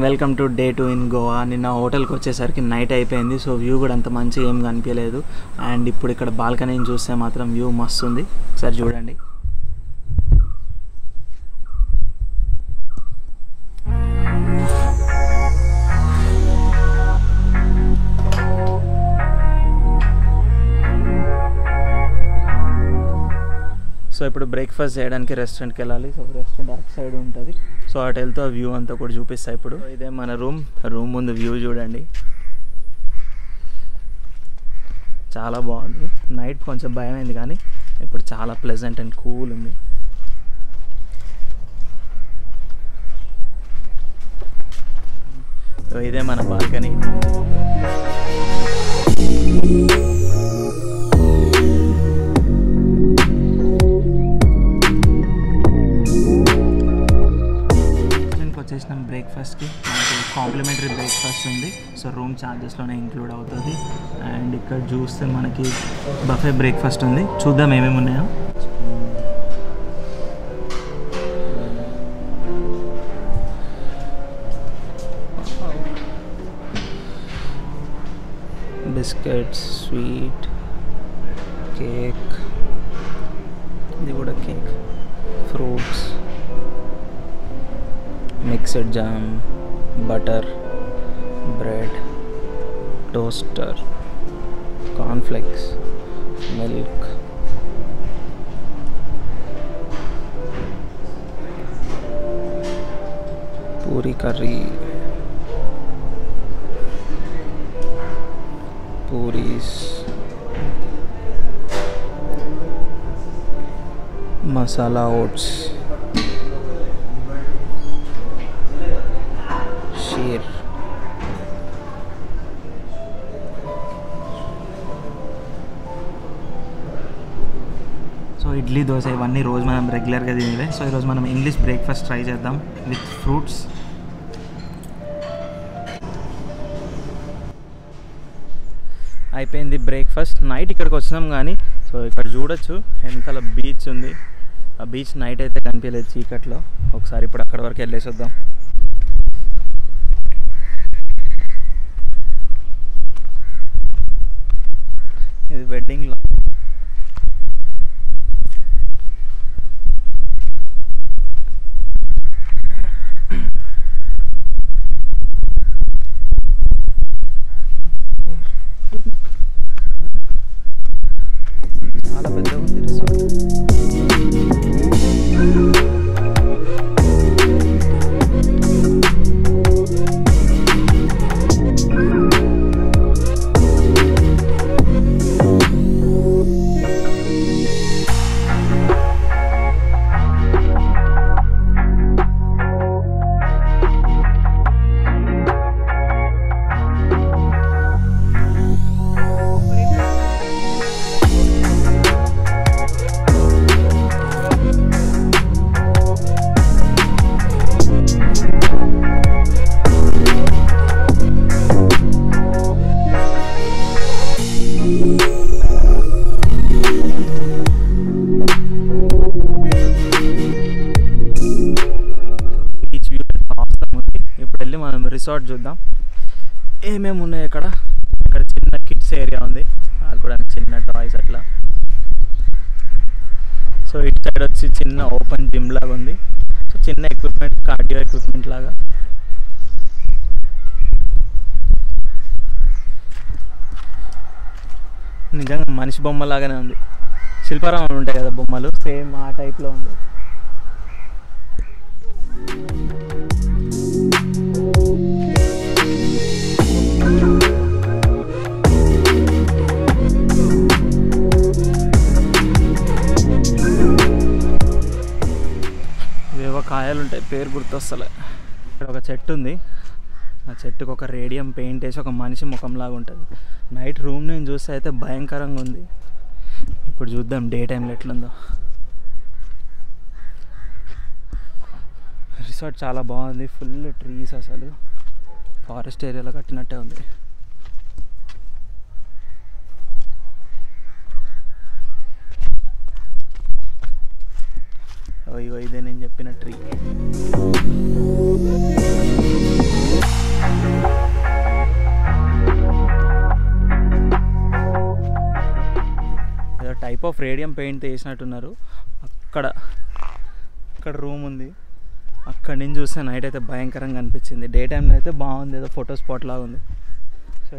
Welcome to day 2 in Goa. నిన్న హోటల్కి వచ్చేసరికి నైట్ అయిపోయింది, సో వ్యూ కూడా అంత మంచిగా ఏం కనిపించలేదు. అండ్ ఇప్పుడు ఇక్కడ బాల్కనీని చూస్తే మాత్రం వ్యూ మస్తు ఉంది, ఒకసారి చూడండి. సో ఇప్పుడు బ్రేక్ఫాస్ట్ చేయడానికి రెస్టారెంట్కి వెళ్ళాలి. సో రెస్టారెంట్ అటు సైడ్ ఉంటుంది, సో అటు వెళ్తే వ్యూ అంతా కూడా చూపిస్తాయి. ఇప్పుడు ఇదే మన రూమ్ ముందు వ్యూ చూడండి, చాలా బాగుంది. నైట్ కొంచెం భయం అయింది కానీ ఇప్పుడు చాలా ప్లెజెంట్ అండ్ కూల్ ఉంది. సో ఇదే మన బాల్కనీ. వచ్చేసినాం బ్రేక్ఫాస్ట్కి. మనకి కాంప్లిమెంటరీ బ్రేక్ఫాస్ట్ ఉంది, సో రూమ్ ఛార్జెస్లోనే ఇంక్లూడ్ అవుతుంది. అండ్ ఇక్కడ చూస్తే మనకి బఫే బ్రేక్ఫాస్ట్ ఉంది, చూద్దాం ఏమేమి ఉన్నాయో. బిస్కెట్స్, స్వీట్, కేక్, ఇది కూడా cake, fruits, mixed jam, butter, bread, toaster, cornflakes, milk, puri curry, puris, masala oats, షీర్, సో ఇడ్లీ, దోశ ఇవన్నీ రోజు మనం రెగ్యులర్గా తినేవే. సో ఈరోజు మనం ఇంగ్లీష్ బ్రేక్ఫాస్ట్ ట్రై చేద్దాం విత్ ఫ్రూట్స్. అయిపోయింది బ్రేక్ఫాస్ట్. నైట్ ఇక్కడికి వచ్చినాం కానీ, సో ఇక్కడ చూడొచ్చు వెనకాల బీచ్ ఉంది. ఆ బీచ్ నైట్ అయితే కనిపించలేదు చీకట్లో. ఒకసారి ఇప్పుడు అక్కడ వరకు వెళ్ళేసి వద్దాం. ఇది వెడ్డింగ్ లో చాలా పెద్ద ఉంది రిసార్ట్. మనం రిసార్ట్ చూద్దాం ఏమేమి ఉన్నాయి ఇక్కడ. ఇక్కడ చిన్న కిడ్స్ ఏరియా ఉంది, ఆడుకోవడానికి చిన్న టాయ్స్ అట్లా. సో ఇటు సైడ్ వచ్చి చిన్న ఓపెన్ జిమ్ లాగా ఉంది, సో చిన్న ఎక్విప్మెంట్, కార్డియో ఎక్విప్మెంట్ లాగా. నిజంగా మనిషి బొమ్మ లాగానే ఉంది, శిల్పారామం ఉంటాయి కదా బొమ్మలు, సేమ్ ఆ టైప్లో ఉంది. ఏవో కాయలు ఉంటాయి, పేరు గుర్తొస్తలే. ఇక్కడ ఒక చెట్టు ఉంది, ఆ చెట్టుకు ఒక రేడియం పెయింట్ వేసి ఒక మనిషి ముఖంలాగా ఉంటుంది. నైట్ రూమ్ నేను చూస్తే అయితే భయంకరంగా ఉంది. ఇప్పుడు చూద్దాం డే టైంలో ఎట్లుందో. రిసార్ట్ చాలా బాగుంది, ఫుల్ ట్రీస్, అసలు ఫారెస్ట్ ఏరియాలో కట్టినట్టే ఉంది. ఇదే నేను చెప్పిన tree. Type of radium paint వేసినట్టున్నారు. అక్కడ రూమ్ ఉంది, అక్కడి నుంచి చూస్తే నైట్ అయితే భయంకరంగా అనిపించింది. డే టైంలో అయితే బాగుంది, ఏదో ఫోటో స్పాట్ లాగా ఉంది. సో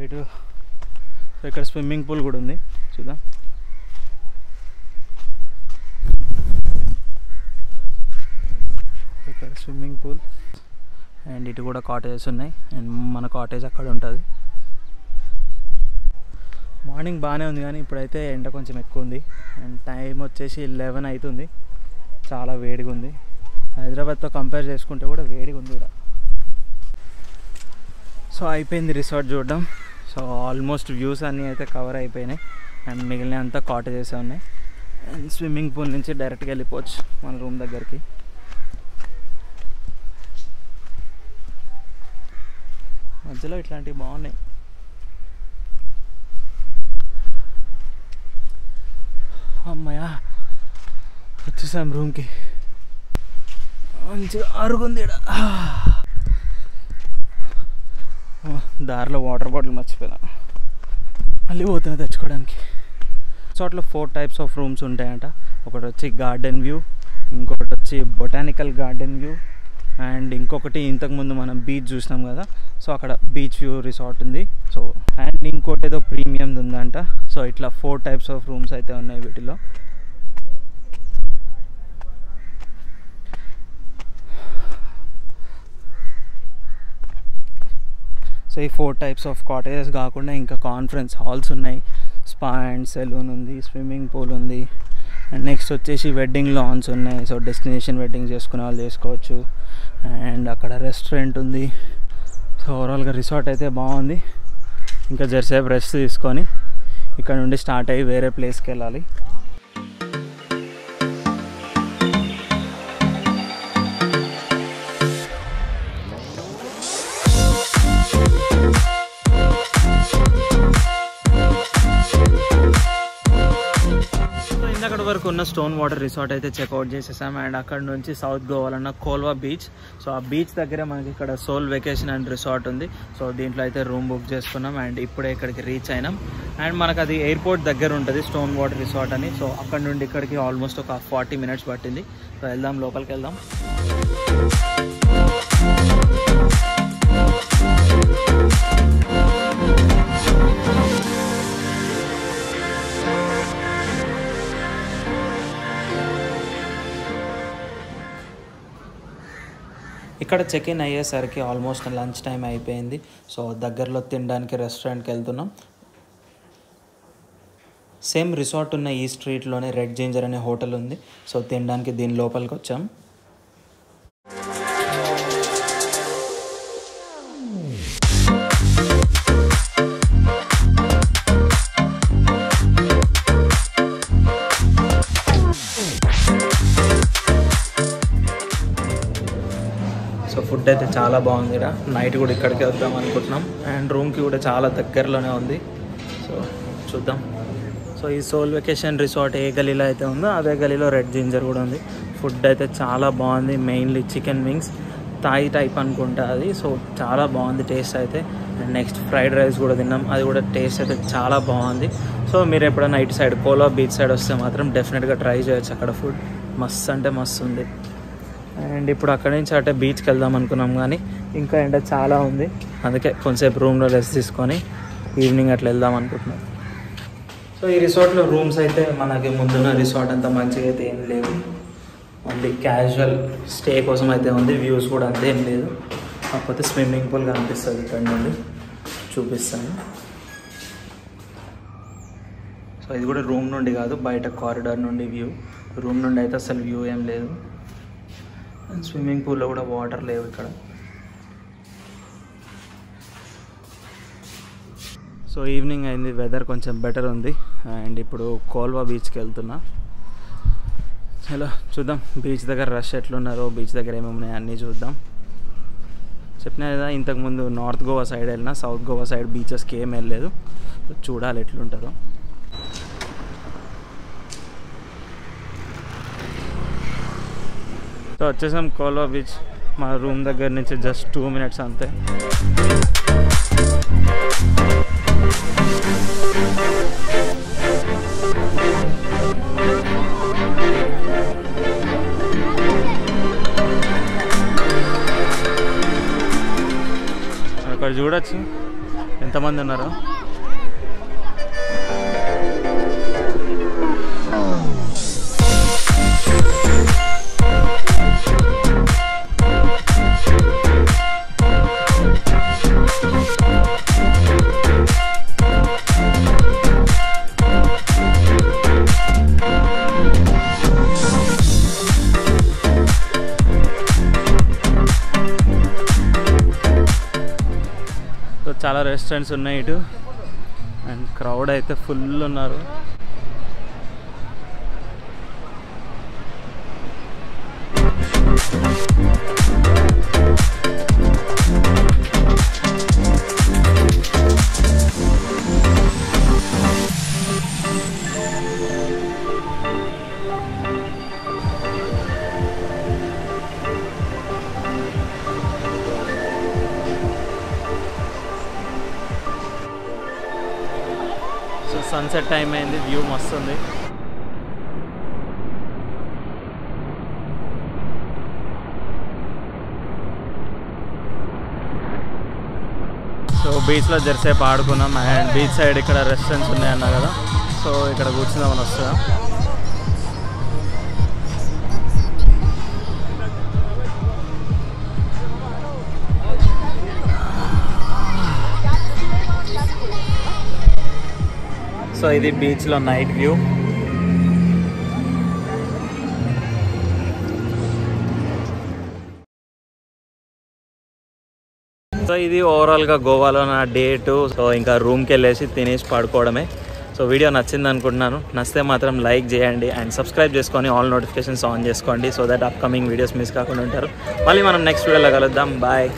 ఇక్కడ స్విమ్మింగ్ పూల్ కూడా ఉంది, చూద్దాం. ఇక్కడ స్విమ్మింగ్ పూల్ అండ్ ఇటు కూడా కాటేజెస్ ఉన్నాయి. అండ్ మన కాటేజ్ అక్కడ ఉంటుంది. మార్నింగ్ బాగానే ఉంది కానీ ఇప్పుడైతే ఎండ కొంచెం ఎక్కువ ఉంది. అండ్ టైం వచ్చేసి 11 అవుతుంది. చాలా వేడిగా ఉంది. హైదరాబాద్తో కంపేర్ చేసుకుంటే కూడా వేడిగా ఉంది ఇక్కడ. సో అయిపోయింది రిసార్ట్ చూడడం. సో ఆల్మోస్ట్ వ్యూస్ అన్నీ అయితే కవర్ అయిపోయినాయి. అండ్ మిగిలిన అంతా కాటేజెస్ ఉన్నాయి. అండ్ స్విమ్మింగ్ పూల్ నుంచి డైరెక్ట్గా వెళ్ళిపోవచ్చు మన రూమ్ దగ్గరికి. మధ్యలో ఇట్లాంటివి బాగున్నాయి. అమ్మాయ వచ్చేసాం రూమ్కి. మంచిగా అరుగుంది ఇక్కడ. దారిలో వాటర్ బాటిల్ మర్చిపోయినా, మళ్ళీ పోతున్నా తెచ్చుకోవడానికి. చోట్ల 4 టైప్స్ ఆఫ్ రూమ్స్ ఉంటాయంట. ఒకటి వచ్చి గార్డెన్ వ్యూ, ఇంకొకటి వచ్చి బొటానికల్ గార్డెన్ వ్యూ, అండ్ ఇంకొకటి ఇంతకుముందు మనం బీచ్ చూసినాం కదా, సో అక్కడ బీచ్ వ్యూ రిసార్ట్ ఉంది. సో అండ్ ఇంకోటి ఏదో ప్రీమియం ఉందంట. సో ఇట్లా 4 టైప్స్ ఆఫ్ రూమ్స్ అయితే ఉన్నాయి వీటిలో. సో ఈ 4 టైప్స్ ఆఫ్ కాటేజెస్ కాకుండా ఇంకా కాన్ఫరెన్స్ హాల్స్ ఉన్నాయి, స్పా అండ్ సెలూన్ ఉంది, స్విమ్మింగ్ పూల్ ఉంది, అండ్ నెక్స్ట్ వచ్చేసి వెడ్డింగ్ లాన్స్ ఉన్నాయి. సో డెస్టినేషన్ వెడ్డింగ్ చేసుకునే వాళ్ళు చేసుకోవచ్చు. అండ్ అక్కడ రెస్టారెంట్ ఉంది. సో ఓవరాల్గా రిసార్ట్ అయితే బాగుంది. ఇంకా జరసేపు రెస్ట్ తీసుకొని ఇక్కడ నుండి స్టార్ట్ అయ్యి వేరే ప్లేస్కి వెళ్ళాలి. అక్కడ వరకు ఉన్న స్టోన్ వాటర్ రిసార్ట్ అయితే చెక్అవుట్ చేసేసాం. అండ్ అక్కడ నుంచి సౌత్ గోవాలో కోల్వా బీచ్. సో ఆ బీచ్ దగ్గర మనకి ఇక్కడ సోల్ వెకేషన్ అండ్ రిసార్ట్ ఉంది. సో దీంట్లో అయితే రూమ్ బుక్ చేసుకున్నాం అండ్ ఇప్పుడే ఇక్కడికి రీచ్ అయినాం. అండ్ మనకు అది ఎయిర్పోర్ట్ దగ్గర ఉంటుంది స్టోన్ వాటర్ రిసార్ట్ అని. సో అక్కడ నుండి ఇక్కడికి ఆల్మోస్ట్ ఒక 40 minutes పట్టింది. సో వెళ్దాం, లోపలికి వెళ్దాం. ఇక్కడ చెక్ ఇన్ అయ్యేసరికి ఆల్మోస్ట్ లంచ్ టైం అయిపోయింది. సో దగ్గరలో తినడానికి రెస్టారెంట్కి వెళ్తున్నాం. సేమ్ రిసార్ట్ ఉన్న ఈ స్ట్రీట్లోనే రెడ్ జింజర్ అనే హోటల్ ఉంది. సో తినడానికి దీని లోపలికి వచ్చాం. సో ఫుడ్ అయితే చాలా బాగుంది ఇక్కడ. నైట్ కూడా ఇక్కడికి వద్దాం అనుకుంటున్నాం. అండ్ రూమ్కి కూడా చాలా దగ్గరలోనే ఉంది. సో చూద్దాం. సో ఈ సోల్ వెకేషన్ రిసార్ట్ ఏ గలీలో అయితే ఉందో అదే గలీలో రెడ్ జింజర్ కూడా ఉంది. ఫుడ్ అయితే చాలా బాగుంది. Mainly chicken wings, Thai type అనుకుంటా అది. సో చాలా బాగుంది టేస్ట్ అయితే. అండ్ నెక్స్ట్ ఫ్రైడ్ రైస్ కూడా తిన్నాం, అది కూడా టేస్ట్ అయితే చాలా బాగుంది. సో మీరు ఎప్పుడైనా ఇటు సైడ్ కోల్వా బీచ్ సైడ్ వస్తే మాత్రం డెఫినెట్గా ట్రై చేయొచ్చు. అక్కడ ఫుడ్ మస్తు అంటే మస్తు ఉంది. అండ్ ఇప్పుడు అక్కడి నుంచి అటే బీచ్కి వెళ్దాం అనుకున్నాం కానీ ఇంకా ఎండ చాలా ఉంది. అందుకే కొంచెంసేపు రూమ్లో రెస్ట్ తీసుకొని ఈవినింగ్ అట్లా వెళ్దాం అనుకుంటున్నాం. సో ఈ రిసార్ట్లో రూమ్స్ అయితే మనకి ముందున్న రిసార్ట్ అంతా మంచిగా అయితే ఏం లేవు. ఓన్లీ క్యాజువల్ స్టే కోసం అయితే ఉంది. వ్యూస్ కూడా అంతే ఏం లేదు. కాకపోతే స్విమ్మింగ్ పూల్ కనిపిస్తుంది ఇక్కడ నుండి, చూపిస్తాను. సో ఇది కూడా రూమ్ నుండి కాదు, బయట కారిడార్ నుండి వ్యూ. రూమ్ నుండి అయితే అసలు వ్యూ ఏం లేదు. అండ్ స్విమ్మింగ్ పూల్లో కూడా వాటర్ లేవు ఇక్కడ. సో ఈవినింగ్ అయింది, వెదర్ కొంచెం బెటర్ ఉంది. అండ్ ఇప్పుడు కోల్వా బీచ్కి వెళ్తున్నా. చలో చూద్దాం బీచ్ దగ్గర రష్ ఎట్లున్నారో, బీచ్ దగ్గర ఏమేమి ఉన్నాయో అన్నీ చూద్దాం. చెప్పినా కదా ఇంతకుముందు నార్త్ గోవా సైడ్ వెళ్ళినా, సౌత్ గోవా సైడ్ బీచెస్కి ఏం వెళ్ళలేదు. చూడాలి ఎట్లుంటుందో. సో వచ్చేసాం కోల్వా బీచ్. మా రూమ్ దగ్గర నుంచి జస్ట్ 2 minutes అంతే. చూడొచ్చు ఎంతమంది ఉన్నారో. చాలా రెస్టారెంట్స్ ఉన్నాయి ఇటు అండ్ క్రౌడ్ అయితే ఫుల్ ఉన్నారు. సన్సెట్ టైం అయింది, వ్యూ మస్తు ఉంది. సో బీచ్లో జరసేపు ఆడుకున్నాం అండ్ బీచ్ సైడ్ ఇక్కడ రెస్టారెంట్స్ ఉన్నాయన్నా కదా, సో ఇక్కడ కూర్చుందామని వస్తుందా. సో ఇది బీచ్లో నైట్ వ్యూ. సో ఇది ఓవరాల్గా గోవాలో నా డే 2. సో ఇంకా రూమ్కి వెళ్ళేసి తినేసి పడుకోవడమే. సో వీడియో నచ్చింది అనుకుంటున్నాను. నచ్చితే మాత్రం లైక్ చేయండి అండ్ సబ్స్క్రైబ్ చేసుకొని ఆల్ నోటిఫికేషన్స్ ఆన్ చేసుకోండి, so that upcoming videos miss కాకుండా ఉంటారు. మళ్ళీ మనం నెక్స్ట్ వీడియోలో కలుద్దాం. బాయ్.